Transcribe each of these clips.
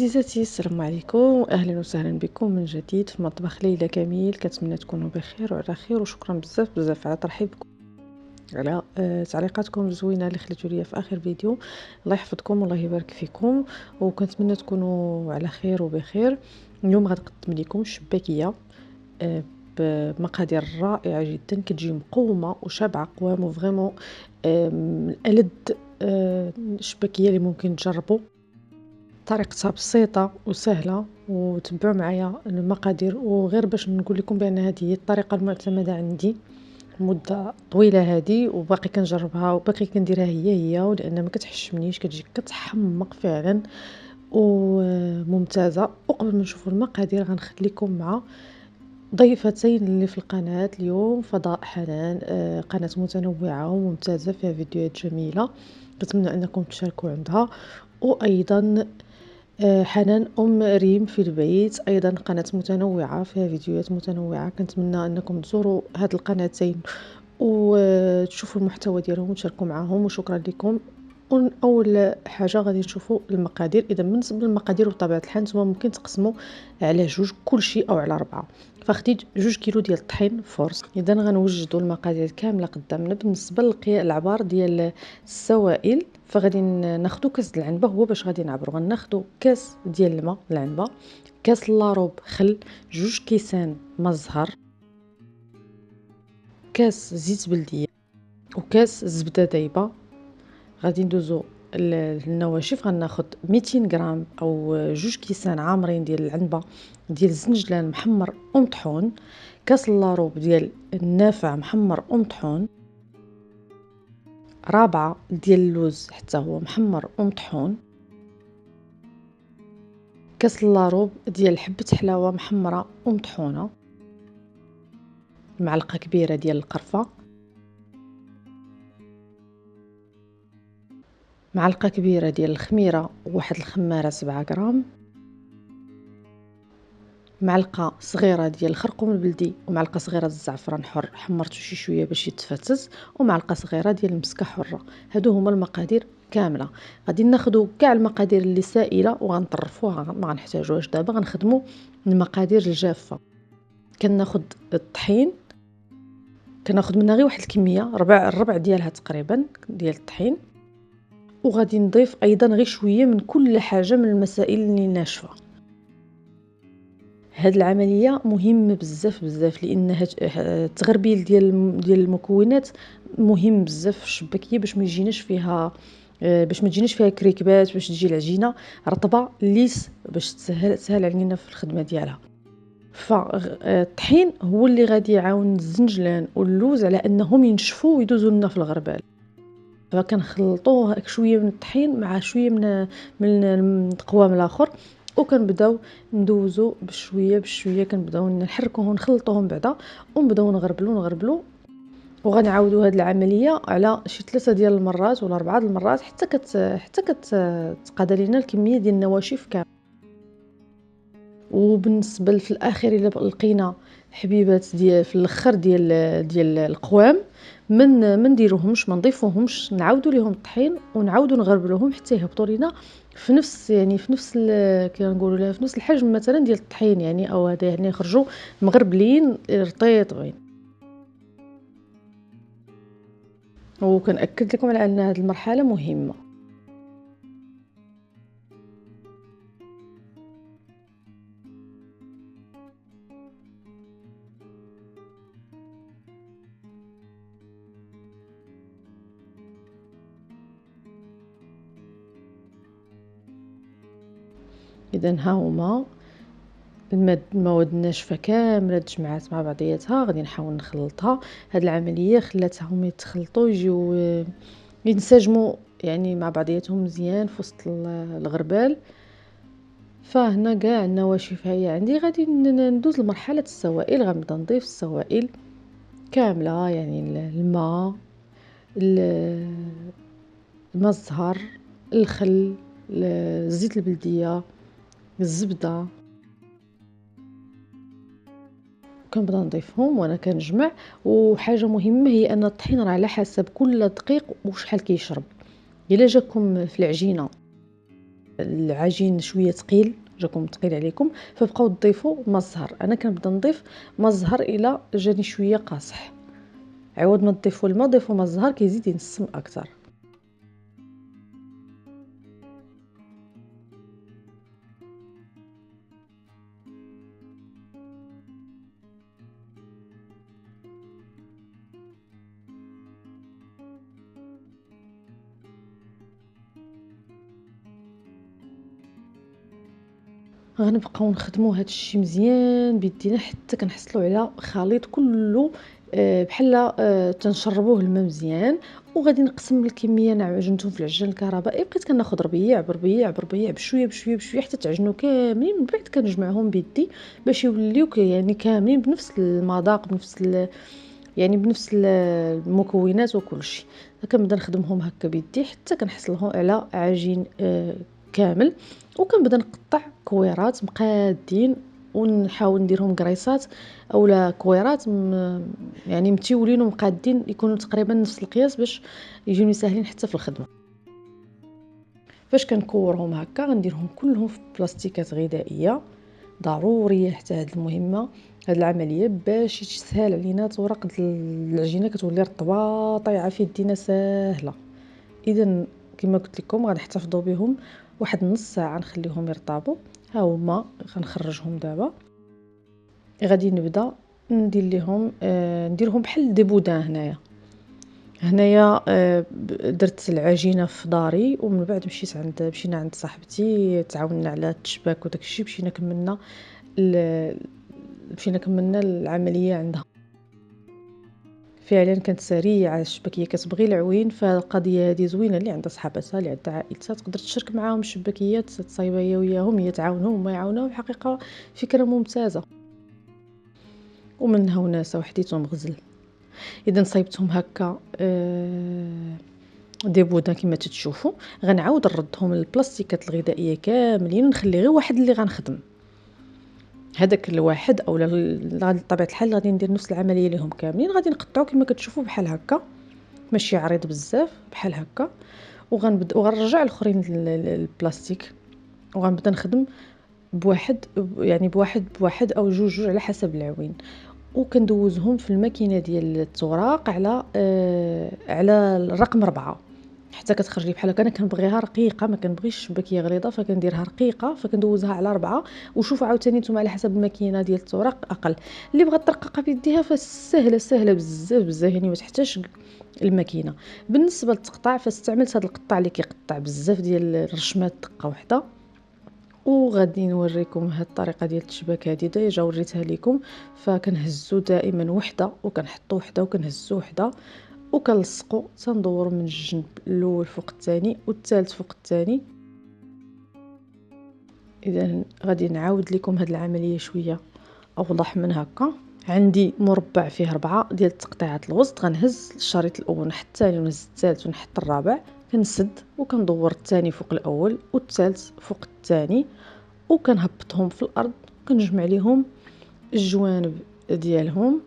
عزيزتي، السلام عليكم، اهلا وسهلا بكم من جديد في مطبخ ليلى كميل. كنتمنى تكونوا بخير وعلى خير، وشكرا بزاف على ترحيبكم، على تعليقاتكم الزوينه اللي خليتوا لي في اخر فيديو. الله يحفظكم والله يبارك فيكم، وكنتمنى تكونوا على خير وبخير. اليوم غنقدم لكم شباكيه بمقادير رائعه جدا، كتجي مقومه وشابعه قوام، وفريمون من ألذ الشباكيه اللي ممكن تجربوا. طريقتها بسيطة وسهلة، وتبعوا معايا المقادير. وغير باش نقول لكم بان هذه هي الطريقة المعتمدة عندي مدة طويلة هذه، وباقي كنجربها وباقي كنديرها هي ولأن ما كتحشمنيش، كتجي كتحمق فعلا وممتازة. وقبل ما نشوفوا المقادير غنخليكم مع ضيفتين اللي في القناة اليوم، فضاء حنان، قناة متنوعة وممتازة فيها فيديوهات جميلة، نتمنى أنكم تشاركوا عندها. وأيضا حنان ريم في البيت، أيضا قناة متنوعة فيها فيديوهات متنوعة. كنتمنى أنكم تزوروا هاد القناتين وتشوفوا المحتوى ديالهم وتشاركوا معهم، وشكرا لكم. اول حاجه غادي نشوفوا المقادير. اذا بالنسبه للمقادير بطبيعه الحال نتوما ممكن تقسموا على جوج كل شيء او على 4. فخديت 2 كيلو ديال الطحين فرص. اذا غنوجدوا المقادير كامله قدامنا. بالنسبه للعبار ديال السوائل فغادي ناخذوا كاس العنبه، هو باش غادي نعبروا. غناخذوا كاس ديال الماء العنبه، كاس لاروب خل، 2 كيسان ما الزهر، كاس زيت بلديه، وكاس زبده دايبه. غادي ندوزو النواشف. غناخد 200 غرام او 2 كيسان عامرين ديال العنبه ديال الزنجلان محمر ومطحون، كاس لاروب ديال النافع محمر ومطحون، رابعه ديال اللوز حتى هو محمر ومطحون، كاس لاروب ديال حبه حلاوه محمره ومطحونه، معلقه كبيره ديال القرفه، معلقه كبيره ديال الخميره وواحد الخماره 7 غرام، معلقه صغيره ديال الخرقوم البلدي، ومعلقه صغيره الزعفران حر حمرته شي شويه باش يتفتت، ومعلقه صغيره ديال المسكه حره. هادو هما المقادير كامله. غادي ناخذوا كاع المقادير اللي سائله وغنطرفوها، ما غنحتاجوهاش دابا. غنخدموا المقادير الجافه. كناخذ الطحين، كناخذ منها غير واحد الكميه، الربع ديالها تقريبا ديال الطحين. وغادي نضيف ايضا غير شويه من كل حاجه من المسائل اللي ناشفه. هاد العمليه مهمه بزاف لان التغربيل ديال المكونات مهم بزاف في الشباكيه، باش ما يجيناش فيها باش ما تجيناش فيها كريكبات، باش تجي العجينه رطبه ليس، باش تسهل علينا في الخدمه ديالها. فالطحين هو اللي غادي يعاون الزنجلان واللوز على انهم ينشفوا ويدوزوا لنا في الغربال. فكنخلطوه شويه من الطحين مع شويه من القوام الاخر، وكنبداو ندوزو بشويه كنبداو نحركوهم ونخلطوهم بعدا، ونبداو نغربلو. وغنعاودوا هذه العمليه على شي 3 ديال المرات ولا 4 المرات حتى كتقاد لينا الكميه ديال النواشف كامله. وبالنسبه في الاخر الا لقينا حبيبات ديال في الاخر ديال القوام، ما نديروهمش، ما نضيفوهمش، نعاودوا ليهم الطحين ونعاودوا نغربلوهم حتى يهبطوا لينا في نفس كنقولوا لها في نفس الحجم مثلا ديال الطحين، يعني او هذا يعني يخرجوا مغربلين رطيطين. وكنأكد لكم على ان هذه المرحله مهمه. اذا ها هما المواد الناشفه كامله تجمعات مع بعضياتها. غادي نحاول نخلطها. هاد العمليه خلاتها هما يتخلطوا يجيو ينسجموا يعني مع بعضياتهم مزيان في وسط الغربال. فهنا كاع النواشف هي عندي. غادي ندوز لمرحله السوائل. غنبدا نضيف السوائل كامله، يعني الماء، الماء الزهر، الخل، الزيت البلديه، الزبده. كنبدا نضيفهم وانا كنجمع. وحاجه مهمه هي ان الطحين راه على حسب كل دقيق وشحال كيشرب. الا جاكم في العجينه العجين شويه ثقيل، جاكم ثقيل عليكم، فبقاو تضيفوا ما الزهر. انا كنبدا نضيف ما الزهر الى جاني شويه قاصح، عوض ما تضيفوا الماء ضيفوا ما الزهر كيزيد ينسم اكثر. غنبقاو نخدموا هذا الشيء مزيان بيدينا حتى كنحصلوا على خليط كله بحال تنشربوه الماء مزيان. وغادي نقسم الكميه عجنتهم في العجان الكهربائي، بقيت كناخذ ربيع بربيع بربيع بشويه بشويه بشويه حتى تعجنوا كاملين. من بعد كنجمعهم بيدي باش يوليو يعني كاملين بنفس المذاق، يعني بنفس المكونات وكل شيء. كنبدا نخدمهم هكا بيدي حتى كنحصلهم على عجين كامل. وكنبدا نقطع كويرات مقادين ونحاول نديرهم قريصات اولا كويرات يعني متيولين ومقادين، يكونوا تقريبا نفس القياس باش يجوني ساهلين حتى في الخدمه. فاش كنكورهم هكا غنديرهم كلهم في بلاستيكات غذائيه، ضروريه حتى هاد المهمه، هاد العمليه باش يسهل علينا تورق العجينه كتولي رطبه طايعه في يدينا ساهله. اذا كما قلت لكم غنحتفظوا بهم واحد نص ساعه، نخليهم يرطبوا. ها هما غنخرجهم دابا. غادي نبدا ندير لهم نديرهم بحال دي بودان. هنايا درت العجينه في داري، ومن بعد مشينا عند صاحبتي تعاوننا على التشباك وداك الشيء. مشينا كملنا العمليه عندها. فعلا كانت سريعه الشباكيه، كتبغي العوين. فالقضيه هذه زوينه اللي عندها صحاباتها اللي عندها عائلتها تقدر تشارك معاهم الشباكيات، تصايبها هي وياهم، يتعاونوا وما يعاونوا. الحقيقه فكره ممتازه ومنها وناسه وحديتهم غزل. اذا صايبتهم هكا دي بودان كما تتشوفوا. غنعاود نردهم للبلاستيكات الغذائيه كاملين ونخلي غير واحد اللي غنخدم. هذاك الواحد اولا بطبيعه الحال غادي ندير نفس العمليه لهم كاملين. غادي نقطعو كما كتشوفوا بحال هكا، ماشي عريض بزاف، بحال هكا. وغنرجع الاخرين للبلاستيك وغنبدا نخدم بواحد، يعني بواحد او جوج على حسب العوين. وكندوزهم في الماكينه ديال التوراق على الرقم 4 حتى كتخرج لي بحال هكا. انا كنبغيها رقيقه، ما كنبغيش الشباكيه غليظه، فكنديرها رقيقه. فكندوزها على 4. وشوفوا عاوتاني نتوما على حسب الماكينه ديال التوراق اقل. اللي بغات ترققها بيديها فسهله سهله بزاف بزاف، يعني ما تحتاجش الماكينه. بالنسبه للتقطاع فاستعملت هذا القطاع اللي كيقطع بزاف ديال الرشمات دقه واحده. وغادي نوريكم هاد الطريقه ديال التشباك هذه ديجا وريتها لكم. فكنهزو دائما وحده وكنحطو وحده وكنهزو وحده وكنلصقو تندورو من الجنب الاول فوق الثاني والثالث فوق الثاني. اذا غادي نعاود لكم هاد العمليه شويه اوضح من هكا. عندي مربع فيه 4 ديال تقطيعات الوسط. غنهز الشريط الاول نحط الثاني ونهز الثالث ونحط الرابع، كنسد وكندور الثاني فوق الاول والثالث فوق الثاني وكنهبطهم في الارض. كنجمع ليهم الجوانب ديالهم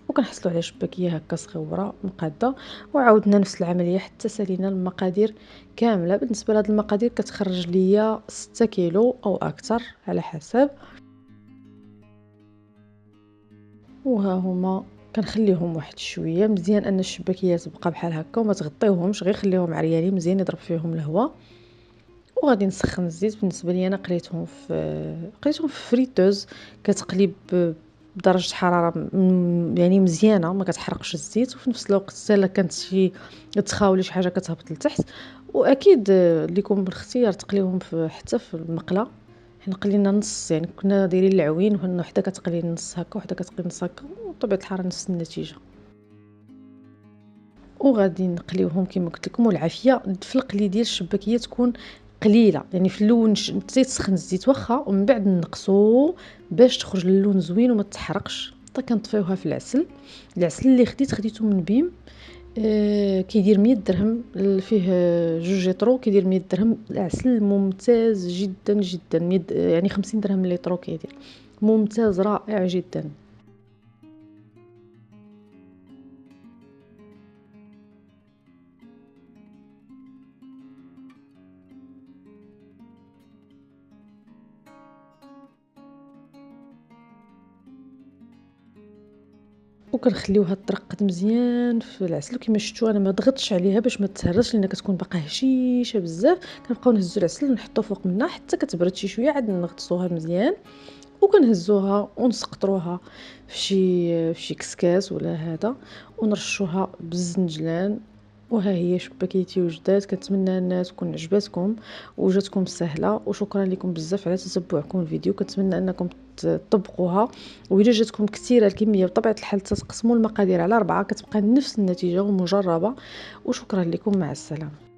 وكنحصلوا على شباكيه هكا صغيره مقاده. وعاودنا نفس العمليه حتى سالينا المقادير كامله. بالنسبه لهاد المقادير كتخرج ليا 6 كيلو او اكثر على حسب. وها هما كنخليهم واحد شويه مزيان ان الشباكيه تبقى بحال هكا وما تغطيوهمش، غير خليهم عريانين مزيان يضرب فيهم الهواء. وغادي نسخن الزيت. بالنسبه لي انا قليتهم في فريتوز كتقلي بدرجه حراره يعني مزيانه، ما كتحرقش الزيت. وفي نفس الوقت حتى الا كانت شي تخاولي شي حاجه كتهبط لتحت. واكيد ليكم بالاختيار تقليهم حتى في المقله. حنا قلينا نص، يعني كنا دايرين العوين وحده كتقلي نص هكا وحده كتقلي نص هكا، وطبيعه الحال نفس النتيجه. وغادي نقليوهم كما قلت لكم. والعافيه في القلي ديال الشباكيه تكون قليله، يعني في الاول تسخن الزيت واخا ومن بعد نقصو باش تخرج اللون زوين وما تحرقش. حتى كنطفيوها في العسل. العسل اللي خديته من بيم كيدير 100 درهم، فيه 2 لتر كيدير 100 درهم. العسل ممتاز جدا جدا، يعني 50 درهم لتر كيدير، ممتاز رائع جدا. وكنخليوها ترقد مزيان في العسل. كما شفتوا انا ما ضغطتش عليها باش ما تهرسش لان كتكون باقا هشيشه بزاف. كنبقاو نهزوا العسل ونحطوه فوق منها حتى كتبرد شي شويه، عاد نغطسوها مزيان وكنهزوها ونسقطروها في شي كسكاس ولا هذا، ونرشوها بالزنجلان. وها هي شباكيتي وجدات. كنتمنى انها تكون عجباتكم وجاتكم سهله، وشكرا لكم بزاف على تتبعكم الفيديو. كنتمنى انكم تطبقوها، وإلا جاتكم كثيره الكميه بطبيعه الحال تقسموا المقادير على 4 كتبقى نفس النتيجه ومجربه. وشكرا لكم، مع السلامه.